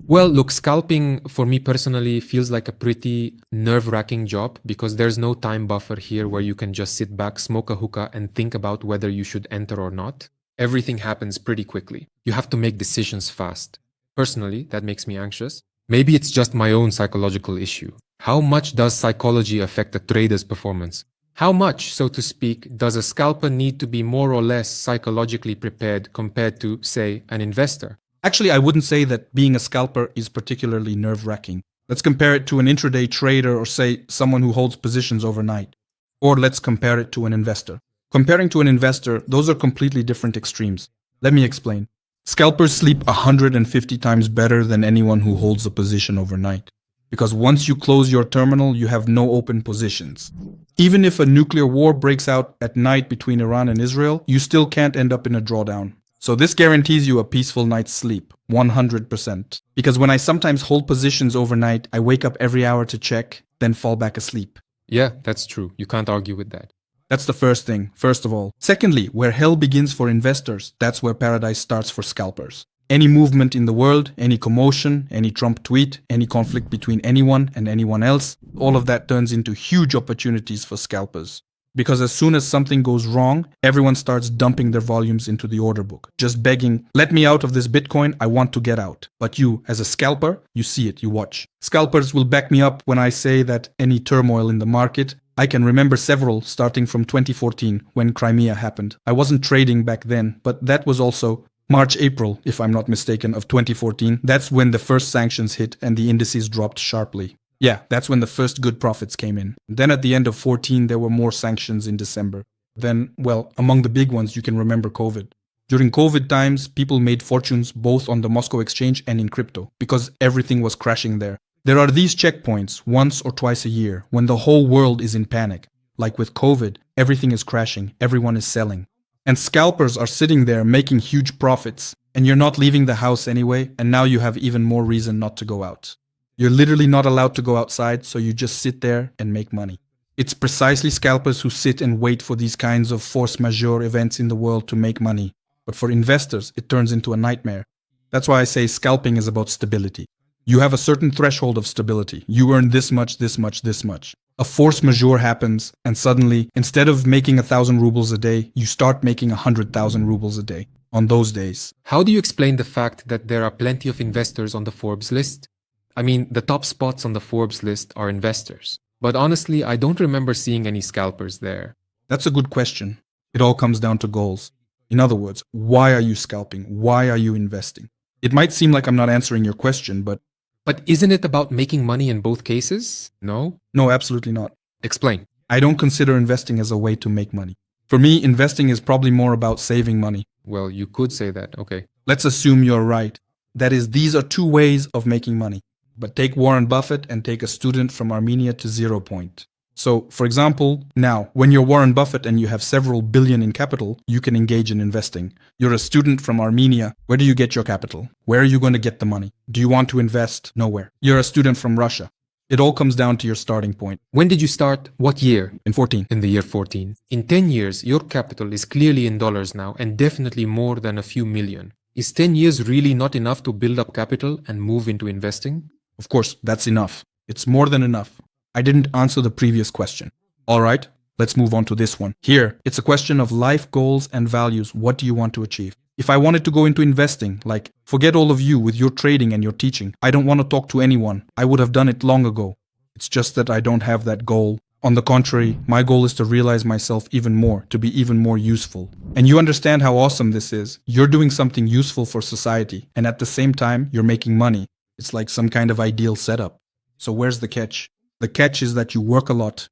Well, look, scalping for me personally feels like a pretty nerve-wracking job because there's no time buffer here where you can just sit back, smoke a hookah, and think about whether you should enter or not. Everything happens pretty quickly. You have to make decisions fast. Personally, that makes me anxious. Maybe it's just my own psychological issue. How much does psychology affect a trader's performance? How much, so to speak, does a scalper need to be more or less psychologically prepared compared to, say, an investor? Actually, I wouldn't say that being a scalper is particularly nerve-wracking. Let's compare it to an intraday trader or say someone who holds positions overnight. Or let's compare it to an investor. Comparing to an investor, those are completely different extremes. Let me explain. Scalpers sleep 150 times better than anyone who holds a position overnight. Because once you close your terminal, you have no open positions. Even if a nuclear war breaks out at night between Iran and Israel, you still can't end up in a drawdown. So this guarantees you a peaceful night's sleep, 100%. Because when I sometimes hold positions overnight, I wake up every hour to check, then fall back asleep. Yeah, that's true. You can't argue with that. That's the first thing, first of all. Secondly, where hell begins for investors, that's where paradise starts for scalpers. Any movement in the world, any commotion, any Trump tweet, any conflict between anyone and anyone else, all of that turns into huge opportunities for scalpers. Because as soon as something goes wrong, everyone starts dumping their volumes into the order book, just begging, let me out of this Bitcoin, I want to get out. But you, as a scalper, you see it, you watch. Scalpers will back me up when I say that any turmoil in the market, I can remember several starting from 2014 when Crimea happened. I wasn't trading back then, but that was also March, April, if I'm not mistaken, of 2014. That's when the first sanctions hit and the indices dropped sharply. Yeah, that's when the first good profits came in. Then at the end of 14, there were more sanctions in December. Then, well, among the big ones, you can remember COVID. During COVID times, people made fortunes both on the Moscow exchange and in crypto because everything was crashing there. There are these checkpoints once or twice a year when the whole world is in panic. Like with COVID, everything is crashing, everyone is selling. And scalpers are sitting there making huge profits, and you're not leaving the house anyway, and now you have even more reason not to go out. You're literally not allowed to go outside, so you just sit there and make money. It's precisely scalpers who sit and wait for these kinds of force majeure events in the world to make money. But for investors, it turns into a nightmare. That's why I say scalping is about stability. You have a certain threshold of stability. You earn this much, this much, this much. A force majeure happens, and suddenly, instead of making 1,000 rubles a day, you start making 100,000 rubles a day on those days. How do you explain the fact that there are plenty of investors on the Forbes list? I mean, the top spots on the Forbes list are investors. But honestly, I don't remember seeing any scalpers there. That's a good question. It all comes down to goals. In other words, why are you scalping? Why are you investing? It might seem like I'm not answering your question, but isn't it about making money in both cases? No? No, absolutely not. Explain. I don't consider investing as a way to make money. For me, investing is probably more about saving money. Well, you could say that, okay. Let's assume you're right. That is, these are two ways of making money. But take Warren Buffett and take a student from Armenia to 0 point. So, for example, now, when you're Warren Buffett and you have several billion in capital, you can engage in investing. You're a student from Armenia. Where do you get your capital? Where are you going to get the money? Do you want to invest? Nowhere. You're a student from Russia. It all comes down to your starting point. When did you start? What year? In 14. In the year 14. In 10 years, your capital is clearly in dollars now and definitely more than a few million. Is 10 years really not enough to build up capital and move into investing? Of course, that's enough. It's more than enough. I didn't answer the previous question. All right, let's move on to this one. Here, it's a question of life goals and values. What do you want to achieve? If I wanted to go into investing, like, forget all of you with your trading and your teaching. I don't want to talk to anyone. I would have done it long ago. It's just that I don't have that goal. On the contrary, my goal is to realize myself even more, to be even more useful. And you understand how awesome this is. You're doing something useful for society, and at the same time, you're making money. It's like some kind of ideal setup. So where's the catch? The catch is that you work a lot,